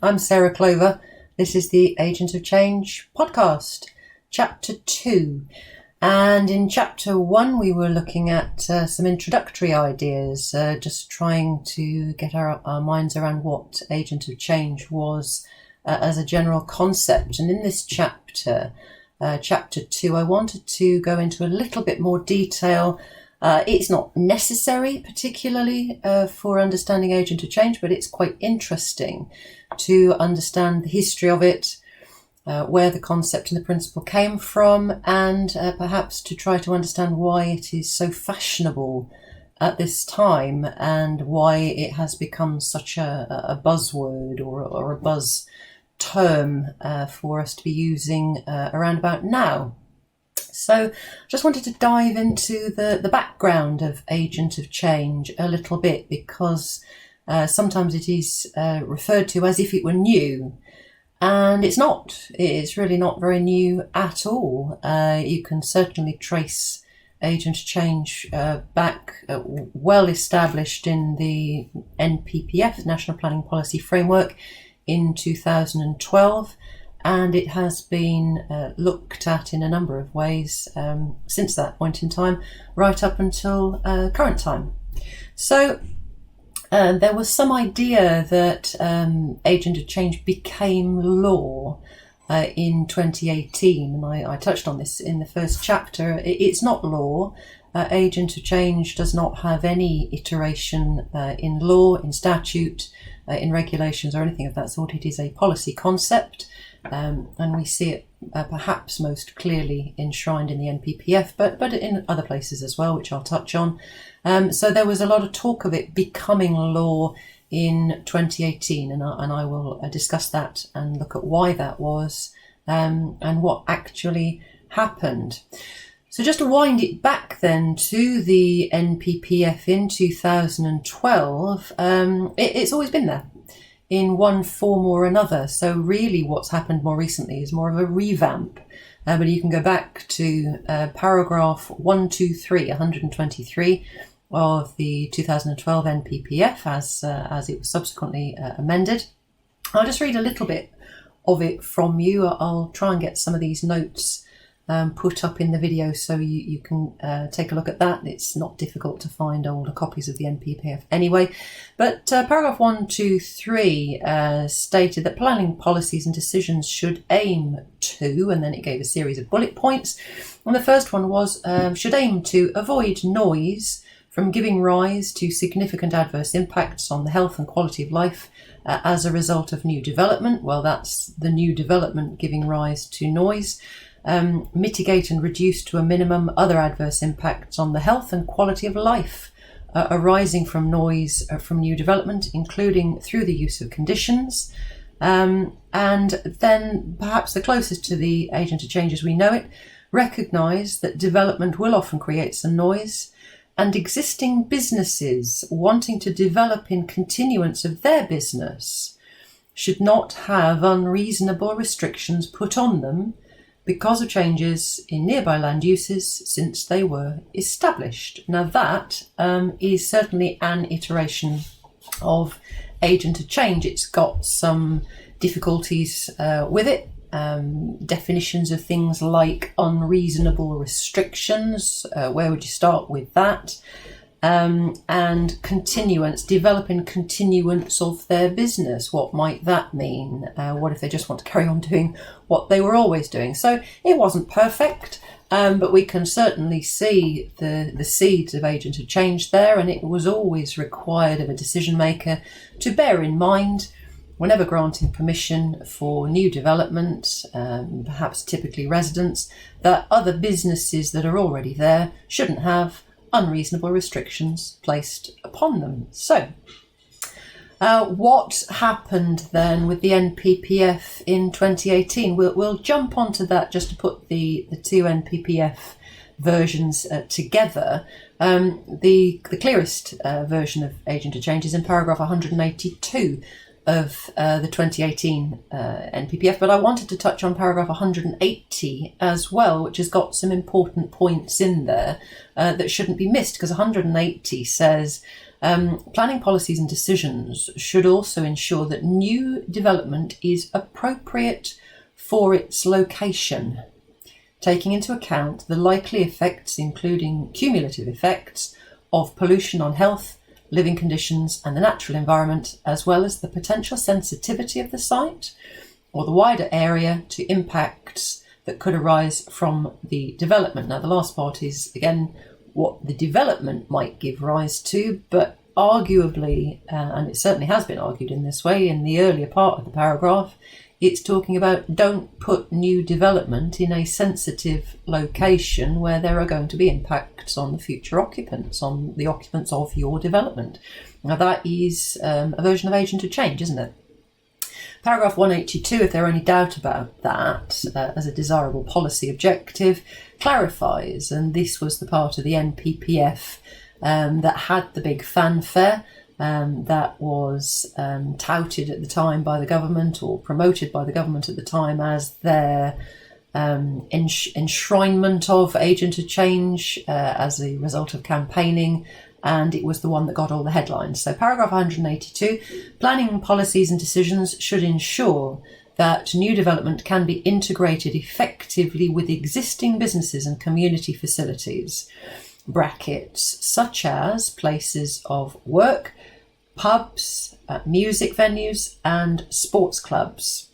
I'm Sarah Clover. This is the Agent of Change podcast, Chapter 2. And in Chapter 1, we were looking at some introductory ideas, just trying to get our minds around what Agent of Change was as a general concept. And in this chapter, Chapter 2, I wanted to go into a little bit more detail. It's not necessary, particularly for understanding Agent of Change, but it's quite interesting to understand the history of it, where the concept and the principle came from, and perhaps to try to understand why it is so fashionable at this time and why it has become such a buzzword or a buzz term for us to be using around about now. So just wanted to dive into the background of Agent of Change a little bit, because sometimes it is referred to as if it were new, and it's not. It's really not very new at all. You can certainly trace Agent of Change back well established in the NPPF, National Planning Policy Framework, in 2012. And it has been looked at in a number of ways since that point in time, right up until current time. So there was some idea that Agent of Change became law in 2018, and I touched on this in the first chapter. It's not law. Agent of Change does not have any iteration in law, in statute, in regulations or anything of that sort. It is a policy concept. And we see it perhaps most clearly enshrined in the NPPF, but in other places as well, which I'll touch on. So there was a lot of talk of it becoming law in 2018, and I will discuss that and look at why that was and what actually happened. So just to wind it back then to the NPPF in 2012, it's always been there in one form or another. So really what's happened more recently is more of a revamp. But you can go back to paragraph 123 of the 2012 NPPF as it was subsequently amended. I'll just read a little bit of it from you. I'll try and get some of these notes put up in the video so you can take a look at that. It's not difficult to find older copies of the NPPF anyway. But paragraph 123 stated that planning policies and decisions should aim to, and then it gave a series of bullet points. And the first one was, should aim to avoid noise from giving rise to significant adverse impacts on the health and quality of life as a result of new development. Well, that's the new development giving rise to noise. Mitigate and reduce to a minimum other adverse impacts on the health and quality of life arising from noise from new development, including through the use of conditions. And then perhaps the closest to the Agent of Change as we know it, recognise that development will often create some noise, and existing businesses wanting to develop in continuance of their business should not have unreasonable restrictions put on them because of changes in nearby land uses since they were established. Now that is certainly an iteration of Agent of Change. It's got some difficulties with it. Definitions of things like unreasonable restrictions. Where would you start with that? And continuance, develop in continuance of their business. What might that mean? What if they just want to carry on doing what they were always doing? So it wasn't perfect, but we can certainly see the seeds of Agent of Change there, and it was always required of a decision maker to bear in mind, whenever granting permission for new development, perhaps typically residents, that other businesses that are already there shouldn't have unreasonable restrictions placed upon them. So, what happened then with the NPPF in 2018? We'll jump onto that just to put the two NPPF versions together. The clearest version of Agent of Change is in paragraph 182 of the 2018 NPPF, but I wanted to touch on paragraph 180 as well, which has got some important points in there that shouldn't be missed, because 180 says Planning policies and decisions should also ensure that new development is appropriate for its location, taking into account the likely effects, including cumulative effects, of pollution on health, living conditions and the natural environment, as well as the potential sensitivity of the site or the wider area to impacts that could arise from the development. Now, the last part is, again, what the development might give rise to, but arguably, and it certainly has been argued in this way in the earlier part of the paragraph, it's talking about don't put new development in a sensitive location where there are going to be impacts on the future occupants, on the occupants of your development. Now that is a version of agent of change, isn't it? Paragraph 182, if there are any doubt about that as a desirable policy objective, clarifies, and this was the part of the NPPF that had the big fanfare, that was touted at the time by the government or promoted by the government at the time as their enshrinement of agent of change as a result of campaigning, and it was the one that got all the headlines. So paragraph 182, planning policies and decisions should ensure that new development can be integrated effectively with existing businesses and community facilities, brackets, such as places of work, pubs, music venues and sports clubs.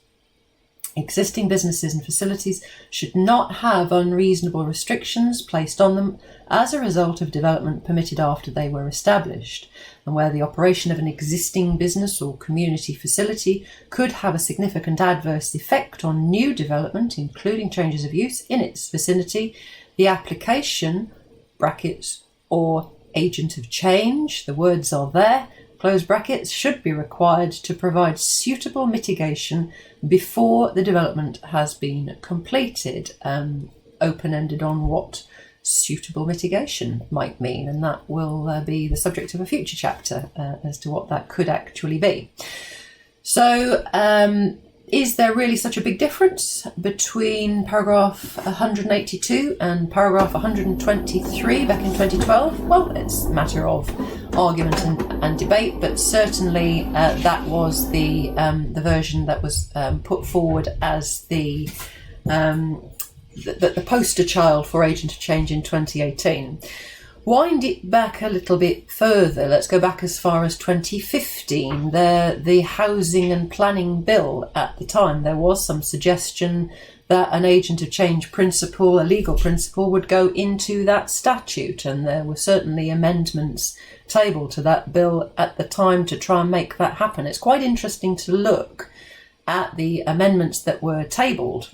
Existing businesses and facilities should not have unreasonable restrictions placed on them as a result of development permitted after they were established, and where the operation of an existing business or community facility could have a significant adverse effect on new development, including changes of use in its vicinity, the application, brackets, or agent of change, the words are there, close brackets, should be required to provide suitable mitigation before the development has been completed. Open-ended on what suitable mitigation might mean, and that will be the subject of a future chapter as to what that could actually be. So, is there really such a big difference between paragraph 182 and paragraph 123 back in 2012? Well, it's a matter of argument and debate, but certainly that was the version that was put forward as the poster child for agent of change in 2018. Wind it back a little bit further. Let's go back as far as 2015. The Housing and Planning Bill at the time, there was some suggestion that an agent of change principle, a legal principle, would go into that statute, and there were certainly amendments tabled to that bill at the time to try and make that happen. It's quite interesting to look at the amendments that were tabled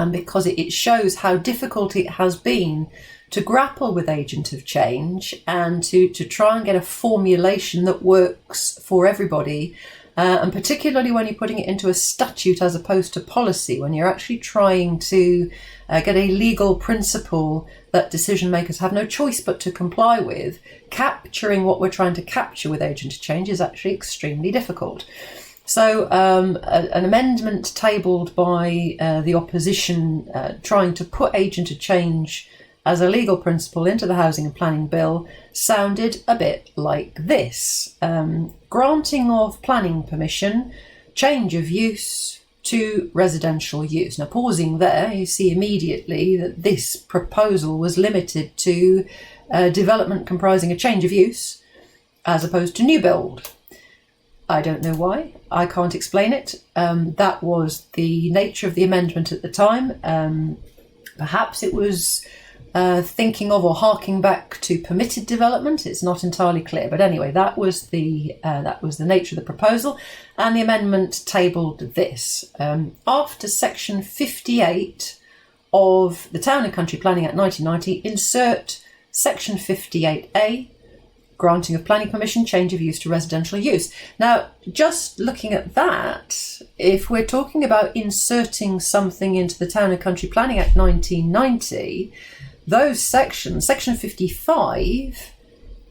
because it shows how difficult it has been to grapple with agent of change and to try and get a formulation that works for everybody, and particularly when you're putting it into a statute as opposed to policy, when you're actually trying to get a legal principle that decision makers have no choice but to comply with. Capturing what we're trying to capture with agent of change is actually extremely difficult. So an amendment tabled by the opposition trying to put agent of change as a legal principle into the Housing and Planning Bill sounded a bit like this. Granting of planning permission, change of use to residential use. Now, pausing there, you see immediately that this proposal was limited to development comprising a change of use as opposed to new build. I don't know why. I can't explain it. That was the nature of the amendment at the time. Perhaps it was thinking of or harking back to permitted development. It's not entirely clear, but anyway, that was the nature of the proposal, and the amendment tabled this: after section 58 of the Town and Country Planning Act 1990, insert section 58A, granting of planning permission, change of use to residential use. Now, just looking at that, if we're talking about inserting something into the Town and Country Planning Act 1990, those sections, section 55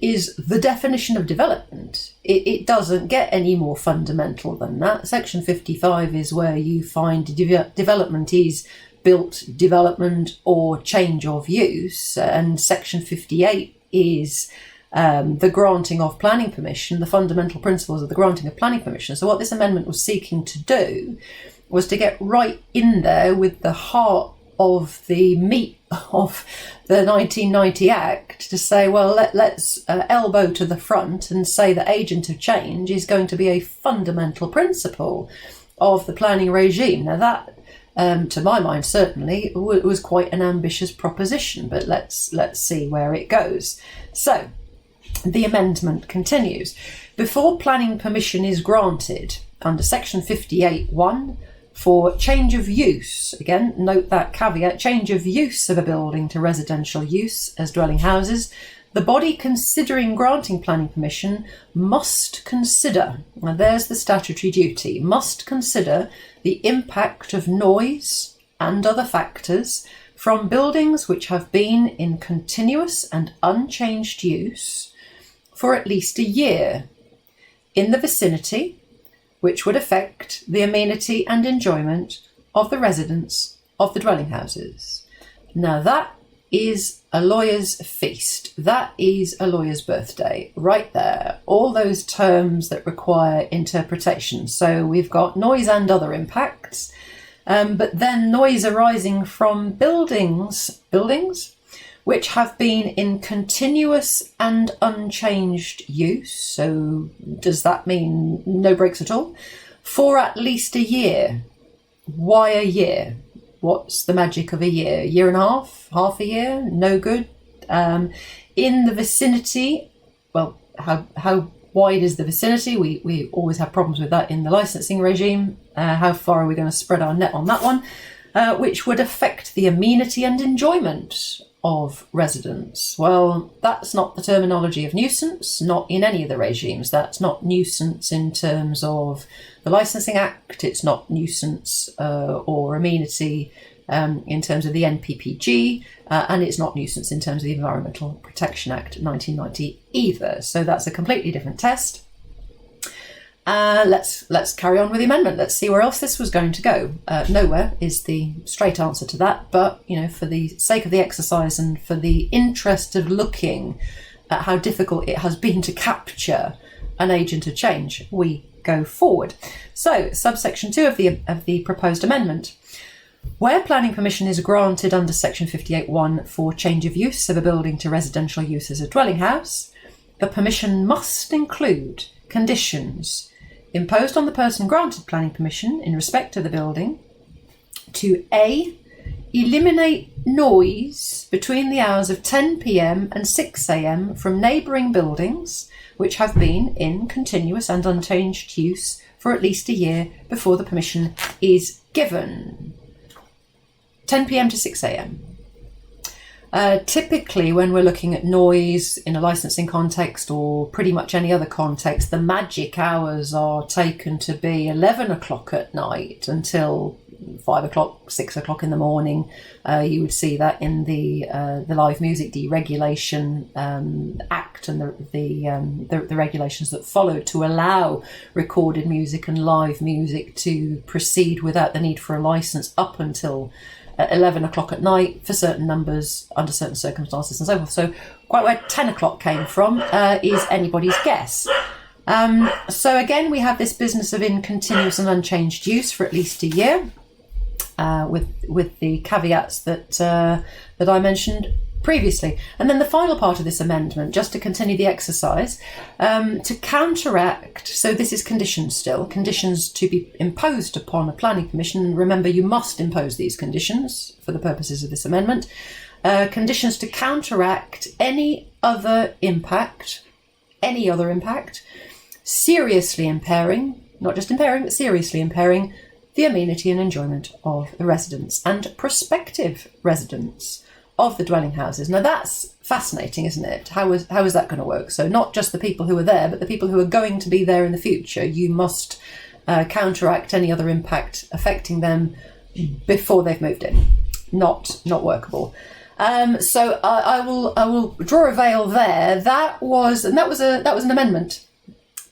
is the definition of development. It doesn't get any more fundamental than that. Section 55 is where you find development is built development or change of use, and section 58 is the granting of planning permission, the fundamental principles of the granting of planning permission. So what this amendment was seeking to do was to get right in there with the heart of the meat of the 1990 Act, to say, well, let's elbow to the front and say that agent of change is going to be a fundamental principle of the planning regime. Now that, to my mind, certainly was quite an ambitious proposition, but let's see where it goes. So the amendment continues. Before planning permission is granted under section 58(1) for change of use, again, note that caveat, change of use of a building to residential use as dwelling houses, the body considering granting planning permission must consider, and there's the statutory duty, must consider the impact of noise and other factors from buildings which have been in continuous and unchanged use for at least a year in the vicinity, which would affect the amenity and enjoyment of the residents of the dwelling houses. Now that is a lawyer's feast. That is a lawyer's birthday right there. All those terms that require interpretation. So we've got noise and other impacts, but then noise arising from buildings which have been in continuous and unchanged use. So does that mean no breaks at all? For at least a year. Why a year? What's the magic of a year? Year and a half? Half a year? No good? In the vicinity, well, how wide is the vicinity? We always have problems with that in the licensing regime. How far are we going to spread our net on that one? Which would affect the amenity and enjoyment of residents. Well, that's not the terminology of nuisance, not in any of the regimes. That's not nuisance in terms of the Licensing Act, it's not nuisance or amenity in terms of the NPPG, and it's not nuisance in terms of the Environmental Protection Act 1990 either. So that's a completely different test. Let's carry on with the amendment. Let's see where else this was going to go. Nowhere is the straight answer to that, but for the sake of the exercise and for the interest of looking at how difficult it has been to capture an agent of change, we go forward. So subsection 2 of the proposed amendment. Where planning permission is granted under section 58(1) for change of use of a building to residential use as a dwelling house, the permission must include conditions imposed on the person granted planning permission in respect to the building to A, eliminate noise between the hours of 10 p.m. and 6 a.m. from neighbouring buildings which have been in continuous and unchanged use for at least a year before the permission is given. 10 p.m. to 6 a.m. Typically, when we're looking at noise in a licensing context or pretty much any other context, the magic hours are taken to be 11 o'clock at night until 5 o'clock, 6 o'clock in the morning. You would see that in the Live Music Deregulation Act and the regulations that followed to allow recorded music and live music to proceed without the need for a license up until 11 o'clock at night for certain numbers under certain circumstances and so forth. So quite where 10 o'clock came from is anybody's guess. So again, we have this business of in continuous and unchanged use for at least a year, with the caveats that I mentioned previously. And then the final part of this amendment, just to continue the exercise, to counteract, so this is conditions still, conditions to be imposed upon a planning permission. Remember, you must impose these conditions for the purposes of this amendment. Conditions to counteract any other impact, seriously impairing, not just impairing, but seriously impairing the amenity and enjoyment of the residents and prospective residents of the dwelling houses. Now that's fascinating, isn't it? How is that going to work? So not just the people who are there, but the people who are going to be there in the future. You must counteract any other impact affecting them before they've moved in. Not workable. So I will draw a veil there. That was an amendment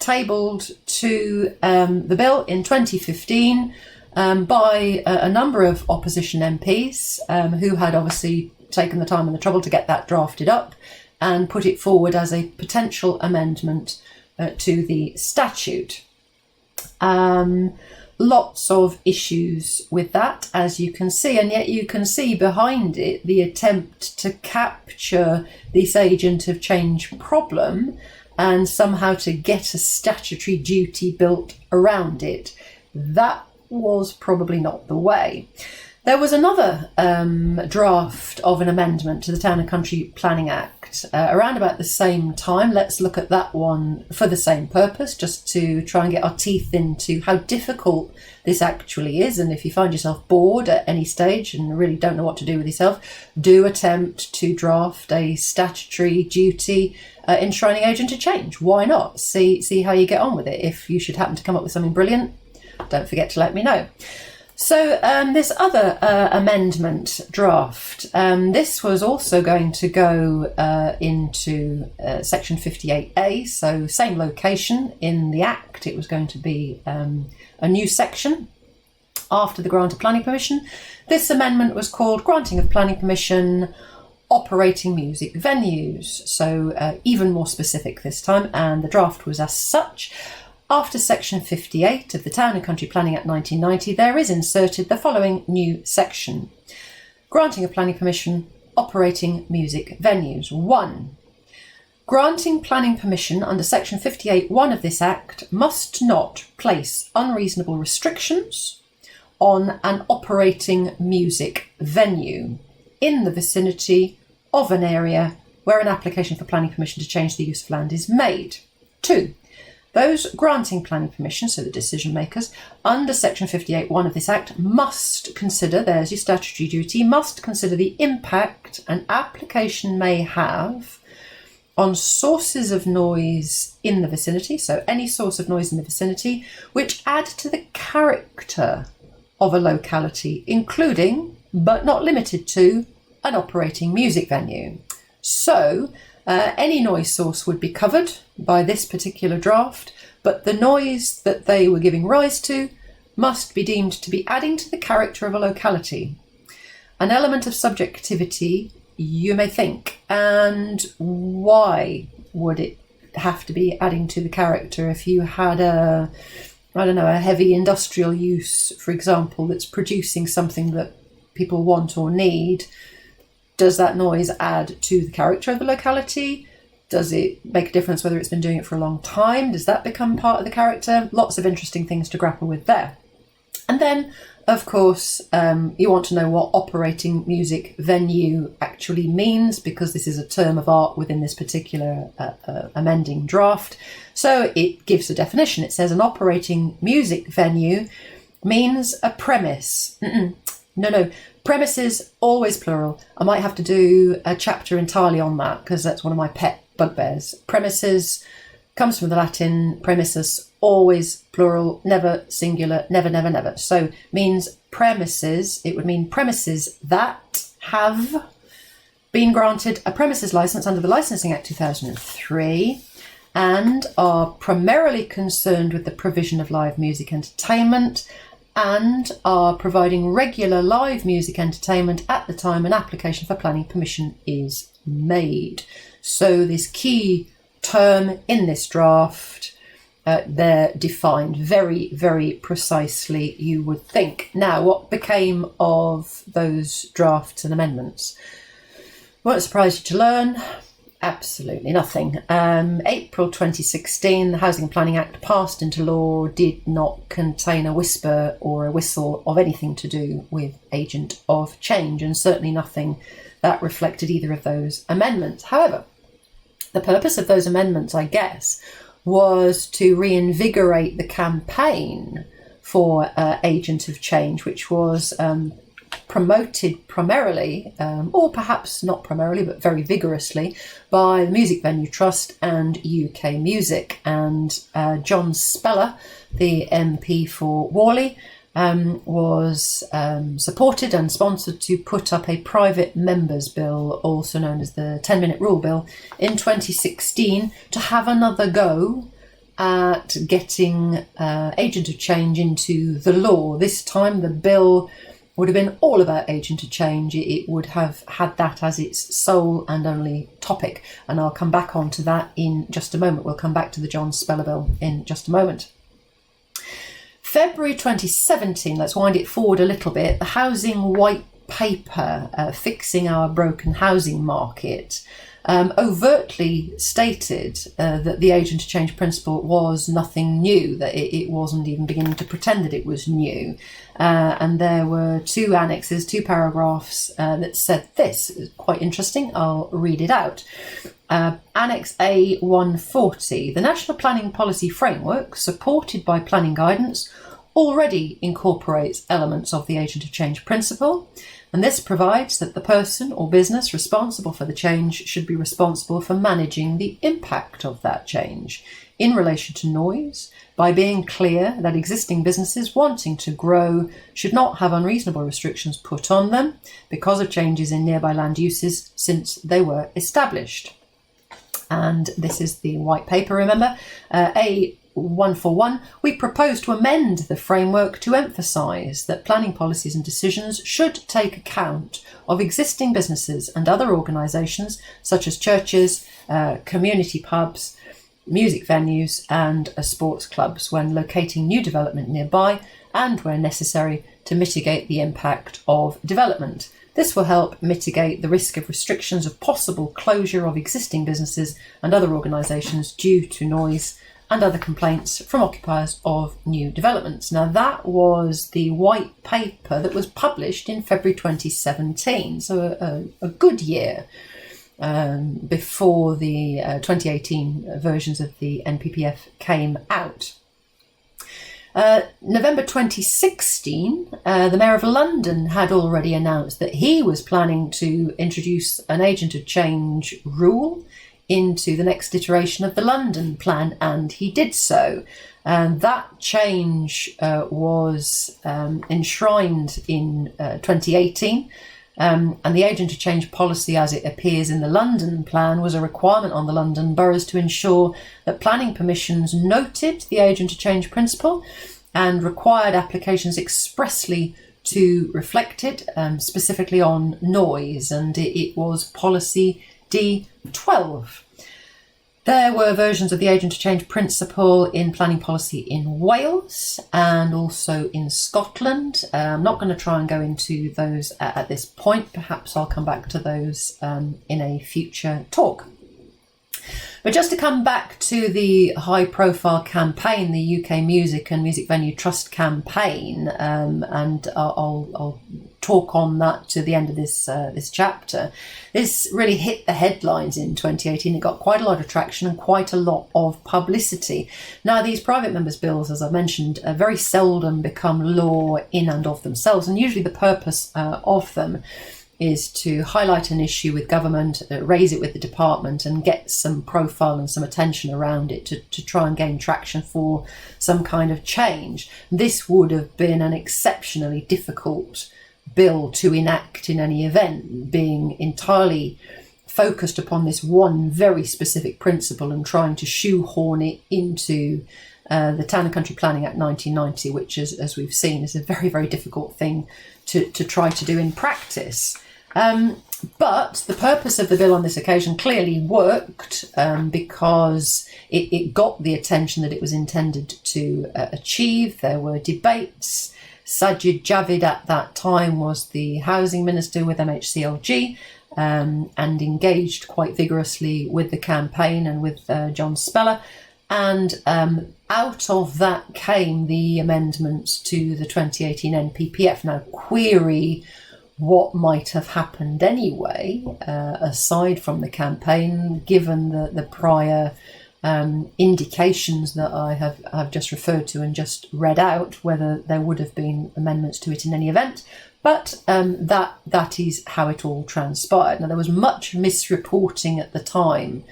tabled to the bill in 2015 by a number of opposition MPs who had obviously taken the time and the trouble to get that drafted up and put it forward as a potential amendment to the statute. Lots of issues with that, as you can see, and yet you can see behind it the attempt to capture this agent of change problem and somehow to get a statutory duty built around it. That was probably not the way. There was another draft of an amendment to the Town and Country Planning Act around about the same time. Let's look at that one for the same purpose, just to try and get our teeth into how difficult this actually is. And if you find yourself bored at any stage and really don't know what to do with yourself, do attempt to draft a statutory duty enshrining agent of change. Why not? See how you get on with it. If you should happen to come up with something brilliant, don't forget to let me know. So this other amendment draft, this was also going to go into section 58A, so same location in the Act. It was going to be a new section after the grant of planning permission. This amendment was called Granting of Planning Permission Operating Music Venues, so even more specific this time, and the draft was as such. After section 58 of the Town and Country Planning Act 1990, there is inserted the following new section. Granting of planning permission, operating music venues. 1. Granting planning permission under section 58(1) of this Act must not place unreasonable restrictions on an operating music venue in the vicinity of an area where an application for planning permission to change the use of land is made. 2. Those granting planning permission, so the decision makers, under section 58(1) of this Act must consider, there's your statutory duty, must consider the impact an application may have on sources of noise in the vicinity, so any source of noise in the vicinity, which add to the character of a locality, including, but not limited to, an operating music venue. So, any noise source would be covered by this particular draft, but the noise that they were giving rise to must be deemed to be adding to the character of a locality. An element of subjectivity, you may think, and why would it have to be adding to the character if you had a heavy industrial use, for example, that's producing something that people want or need? Does that noise add to the character of the locality? Does it make a difference whether it's been doing it for a long time? Does that become part of the character? Lots of interesting things to grapple with there. And then, of course, you want to know what operating music venue actually means, because this is a term of art within this particular amending draft. So it gives a definition. It says an operating music venue means a premise. No. Premises, always plural. I might have to do a chapter entirely on that because that's one of my pet bugbears. Premises comes from the Latin premises, always plural, never singular, never. So means premises. It would mean premises that have been granted a premises license under the Licensing Act 2003 and are primarily concerned with the provision of live music entertainment and are providing regular live music entertainment at the time an application for planning permission is made. So this key term in this draft, they're defined very, very precisely, you would think. Now, what became of those drafts and amendments? Won't surprise you to learn, absolutely nothing. April 2016, the Housing and Planning Act passed into law, did not contain a whisper or a whistle of anything to do with agent of change, and certainly nothing that reflected either of those amendments. However, the purpose of those amendments, I guess, was to reinvigorate the campaign for agent of change, which was promoted primarily, or perhaps not primarily, but very vigorously, by the Music Venue Trust and UK Music. And John Speller, the MP for Worley, was supported and sponsored to put up a private members bill, also known as the 10-minute rule bill, in 2016 to have another go at getting agent of change into the law. This time the bill would have been all about agent of change. It would have had that as its sole and only topic. And I'll come back on to that in just a moment. We'll come back to the John Speller Bill in just a moment. February 2017, let's wind it forward a little bit. The Housing White Paper, Fixing Our Broken Housing Market, overtly stated that the agent of change principle was nothing new, that it wasn't even beginning to pretend that it was new. And there were two annexes, two paragraphs that said this. It's quite interesting. I'll read it out. Annex A 140, the National Planning Policy Framework, supported by planning guidance, already incorporates elements of the agent of change principle, and this provides that the person or business responsible for the change should be responsible for managing the impact of that change in relation to noise, by being clear that existing businesses wanting to grow should not have unreasonable restrictions put on them because of changes in nearby land uses since they were established. And this is the white paper, remember. A141, we propose to amend the framework to emphasise that planning policies and decisions should take account of existing businesses and other organisations such as churches, community pubs, music venues and sports clubs when locating new development nearby and where necessary to mitigate the impact of development. This will help mitigate the risk of restrictions of possible closure of existing businesses and other organisations due to noise and other complaints from occupiers of new developments. Now that was the white paper that was published in February 2017, so a good year before the 2018 versions of the NPPF came out. November 2016, the Mayor of London had already announced that he was planning to introduce an agent of change rule into the next iteration of the London plan, and he did so. And that change was enshrined in 2018. And the agent of change policy as it appears in the London plan was a requirement on the London boroughs to ensure that planning permissions noted the agent of change principle and required applications expressly to reflect it, specifically on noise, and it was policy D12. There were versions of the agent of change principle in planning policy in Wales and also in Scotland. I'm not going to try and go into those at this point. Perhaps I'll come back to those in a future talk. But just to come back to the high-profile campaign, the UK Music and Music Venue Trust campaign, and I'll talk on that to the end of this chapter. This really hit the headlines in 2018. It got quite a lot of traction and quite a lot of publicity. Now, these private members' bills, as I mentioned, very seldom become law in and of themselves, and usually the purpose of them is to highlight an issue with government, raise it with the department and get some profile and some attention around it to try and gain traction for some kind of change. This would have been an exceptionally difficult bill to enact in any event, being entirely focused upon this one very specific principle and trying to shoehorn it into the Town and Country Planning Act 1990, which, as we've seen, is a very, very difficult thing to try to do in practice. But the purpose of the bill on this occasion clearly worked because it got the attention that it was intended to achieve. There were debates. Sajid Javid at that time was the housing minister with MHCLG and engaged quite vigorously with the campaign and with John Speller. And out of that came the amendments to the 2018 NPPF. Now, query what might have happened anyway, aside from the campaign, given the prior indications that I have just referred to and just read out, whether there would have been amendments to it in any event. But that is how it all transpired. Now, there was much misreporting at the time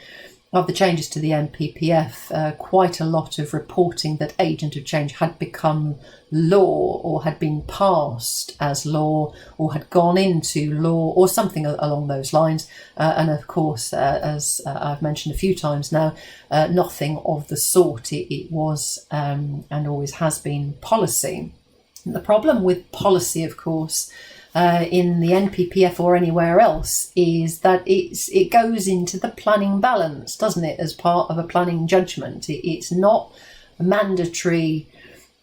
of the changes to the NPPF, quite a lot of reporting that agent of change had become law or had been passed as law or had gone into law or something along those lines. And of course, as I've mentioned a few times now, nothing of the sort. It was and always has been policy. The problem with policy, of course, in the NPPF or anywhere else, is that it goes into the planning balance, doesn't it, as part of a planning judgment. It's not mandatory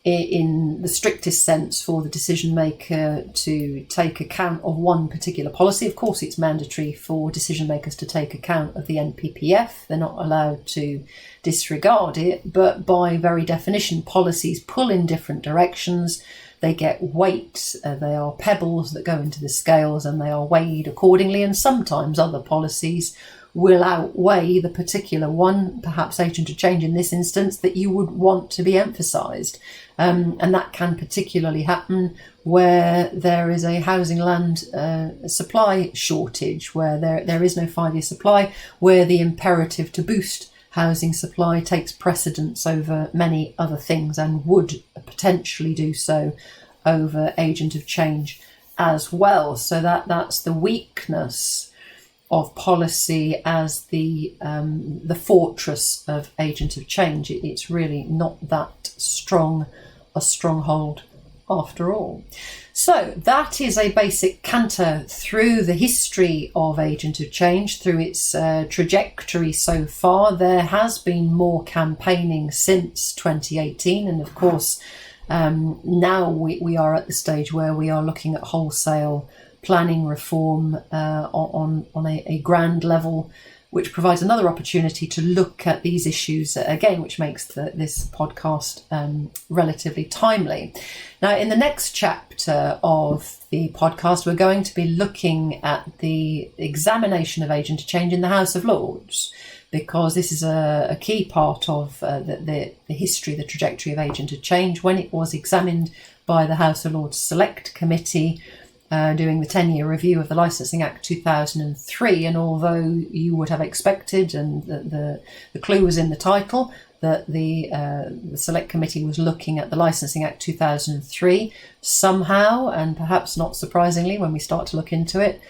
in the strictest sense for the decision maker to take account of one particular policy. Of course, it's mandatory for decision makers to take account of the NPPF. They're not allowed to disregard it, but by very definition, policies pull in different directions. They get weight, they are pebbles that go into the scales and they are weighed accordingly, and sometimes other policies will outweigh the particular one, perhaps agent of change in this instance, that you would want to be emphasised. And that can particularly happen where there is a housing land supply shortage, where there is no 5-year supply, where the imperative to boost housing supply takes precedence over many other things and would potentially do so over agent of change as well. So that's the weakness of policy as the fortress of agent of change. It's really not that strong a stronghold after all. So that is a basic canter through the history of agent of change, through its trajectory so far. There has been more campaigning since 2018, and of course now we are at the stage where we are looking at wholesale planning reform on a grand level, which provides another opportunity to look at these issues again, which makes this podcast relatively timely. Now, in the next chapter of the podcast, we're going to be looking at the examination of agent of change in the House of Lords, because this is a key part of the history, the trajectory of agent of change, when it was examined by the House of Lords Select Committee doing the 10-year review of the Licensing Act 2003. And although you would have expected, and the clue was in the title, that the Select Committee was looking at the Licensing Act 2003, somehow, and perhaps not surprisingly when we start to look into it,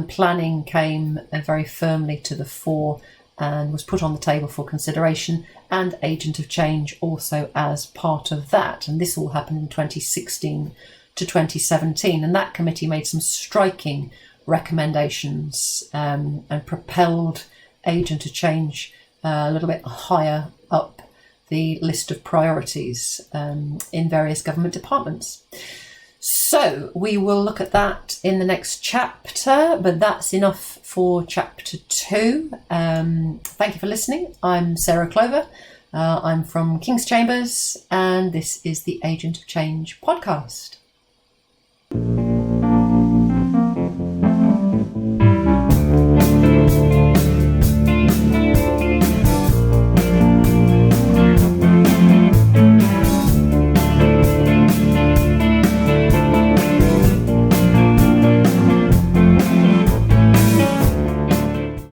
planning came very firmly to the fore and was put on the table for consideration, and agent of change also as part of that. And this all happened in 2016 to 2017, and that committee made some striking recommendations and propelled agent of change a little bit higher up the list of priorities in various government departments. So we will look at that in the next chapter, but that's enough for chapter 2. Thank you for listening. I'm Sarah Clover. I'm from King's Chambers, and this is the Agent of Change podcast.